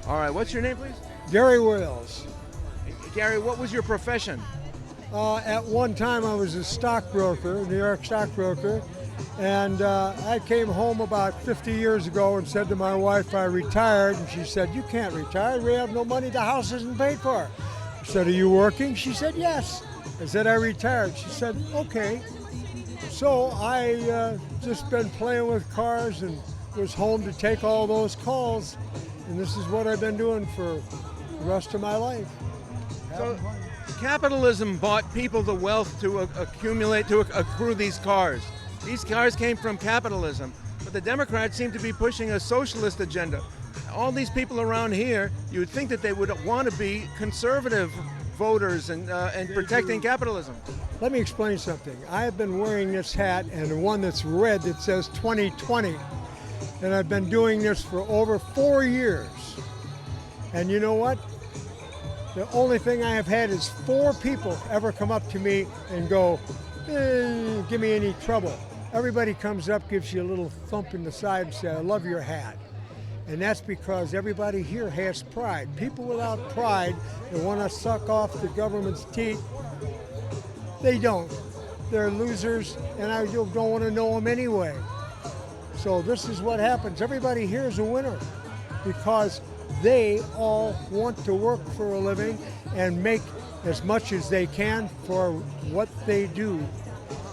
All right, what's your name, please? Gary Wills. Gary, what was your profession? At one time I was a stockbroker, New York stockbroker, and I came home about 50 years ago and said to my wife I retired, and she said, "You can't retire, we have no money, the house isn't paid for." I said, "Are you working?" She said, "Yes." I said, "I retired." She said, "Okay." So I just been playing with cars and was home to take all those calls, and this is what I've been doing for the rest of my life. So, capitalism bought people the wealth to accrue these cars. These cars came from capitalism, but the Democrats seem to be pushing a socialist agenda. All these people around here, you would think that they would want to be conservative voters and protecting capitalism. Let me explain something. I have been wearing this hat and one that's red that says 2020, and I've been doing this for over 4 years. And you know what? The only thing I have had is 4 people ever come up to me and go, give me any trouble. Everybody comes up, gives you a little thump in the side and says, "I love your hat." And that's because everybody here has pride. People without pride that want to suck off the government's teeth, they don't. They're losers, and I don't want to know them anyway. So this is what happens. Everybody here is a winner because they all want to work for a living and make as much as they can for what they do.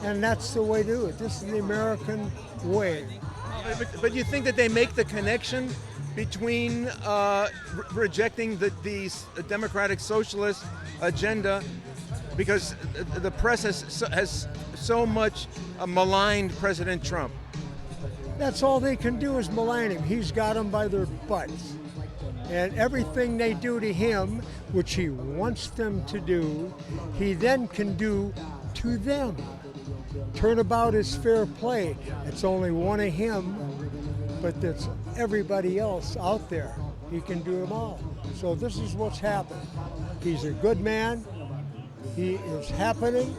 And that's the way to do it. This is the American way. But you think that they make the connection between rejecting the democratic socialist agenda because the press has so much maligned President Trump? That's all they can do is malign him. He's got them by their butts. And everything they do to him, which he wants them to do, he then can do to them. Turnabout is fair play. It's only one of him, but that's everybody else out there. He can do them all. So this is what's happened. He's a good man. He is happening,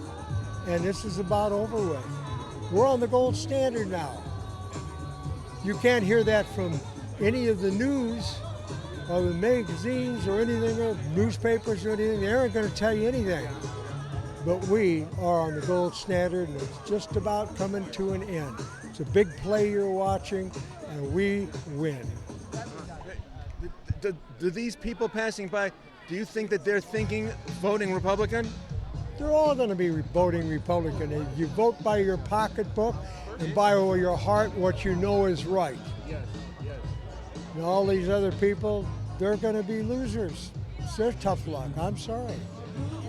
and this is about over with. We're on the gold standard now. You can't hear that from any of the news or the magazines or anything, or newspapers or anything. They aren't going to tell you anything. But we are on the gold standard, and it's just about coming to an end. It's a big play you're watching, and we win. Do these people passing by, do you think that they're voting Republican? They're all going to be voting Republican. You vote by your pocketbook and by your heart what you know is right. Yes. And all these other people, they're going to be losers. It's their tough luck. I'm sorry.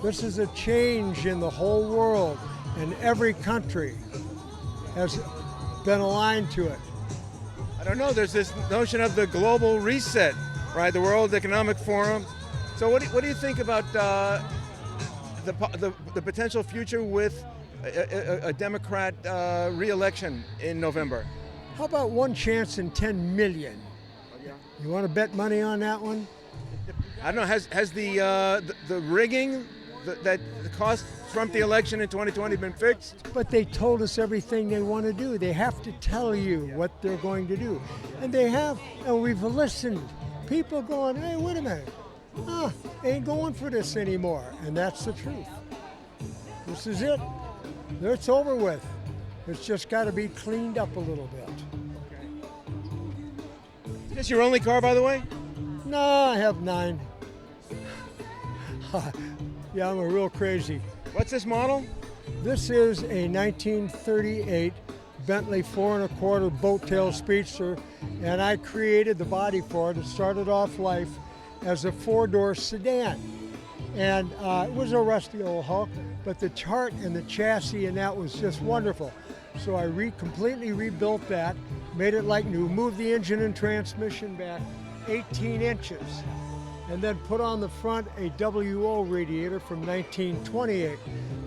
This is a change in the whole world, and every country has been aligned to it. I don't know. There's this notion of the global reset, right? The World Economic Forum. So what do you think about the potential future with a Democrat re-election in November? How about one chance in 10 million? You want to bet money on that one? I don't know. Has the rigging that cost Trump the election in 2020 been fixed? But they told us everything they want to do. They have to tell you what they're going to do. And they have, and we've listened. People going, "Hey, wait a minute. Ain't going for this anymore." And that's the truth. This is it. It's over with. It's just got to be cleaned up a little bit. Is this your only car, by the way? No, I have 9. Yeah, I'm a real crazy. What's this model? This is a 1938 Bentley 4 1/4 boat tail speedster, and I created the body for it. It started off life as a 4-door sedan, and it was a rusty old hulk, but the chart and the chassis and that was just wonderful. So I completely rebuilt that, made it like new, moved the engine and transmission back 18 inches, and then put on the front a WO radiator from 1928.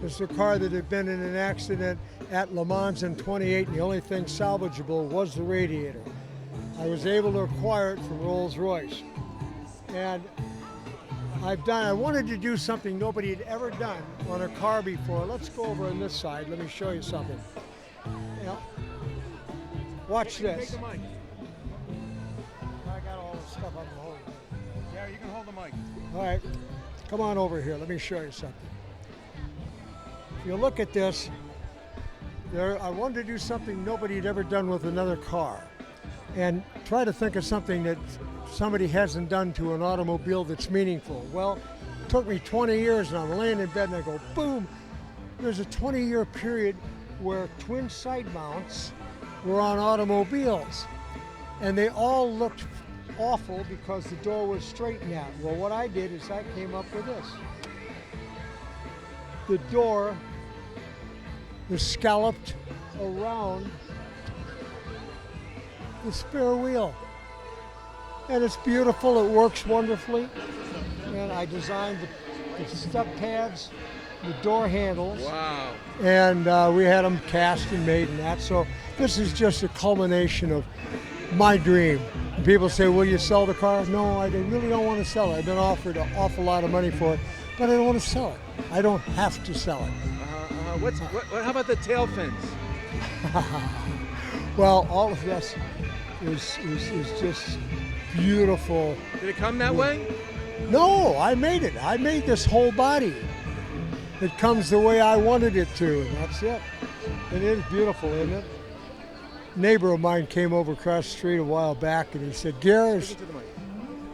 This is a car that had been in an accident at Le Mans in 28, and the only thing salvageable was the radiator. I was able to acquire it from Rolls-Royce. And I wanted to do something nobody had ever done on a car before. Let's go over on this side. Let me show you something. Yeah. Watch this. Take the mic. I got all this stuff on the hole. All right, come on over here. Let me show you something. If you look at this, I wanted to do something nobody had ever done with another car, and try to think of something that somebody hasn't done to an automobile that's meaningful. Well, it took me 20 years, and I'm laying in bed and I go, boom. There's a 20-year period where twin side mounts were on automobiles, and they all looked awful because the door was straightened out. Well, what I did is I came up with this. The door is scalloped around the spare wheel, and it's beautiful. It works wonderfully, and I designed the step pads, the door handles. Wow. And we had them cast and made and that. So this is just a culmination of my dream. And people say, will you sell the car? No, I really don't want to sell it. I've been offered an awful lot of money for it, but I don't want to sell it. I don't have to sell it. How about the tail fins? Well, all of this is just beautiful. Did it come that way? No, I made it. I made this whole body. It comes the way I wanted it to, and that's it. It is beautiful, isn't it? A neighbor of mine came over across the street a while back, and he said, Gary,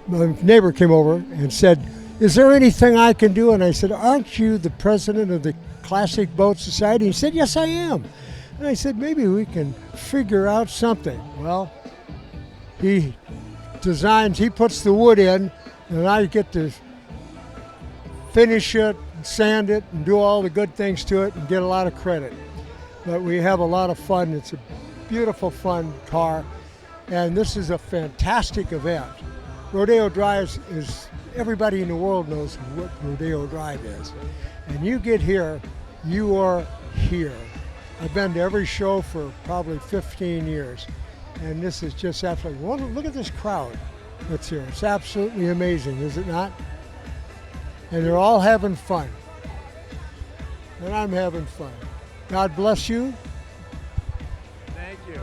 my neighbor came over and said, is there anything I can do? And I said, aren't you the president of the Classic Boat Society? He said, yes, I am. And I said, maybe we can figure out something. Well, he designs, he puts the wood in, and I get to finish it, sand it, and do all the good things to it and get a lot of credit. But we have a lot of fun. It's a beautiful, fun car, and this is a fantastic event. Rodeo Drive is, everybody in the world knows what Rodeo Drive is. And you get here, you are here. I've been to every show for probably 15 years, and this is just absolutely wonderful. Look at this crowd that's here. It's absolutely amazing, is it not? And they're all having fun. And I'm having fun. God bless you. Thank you.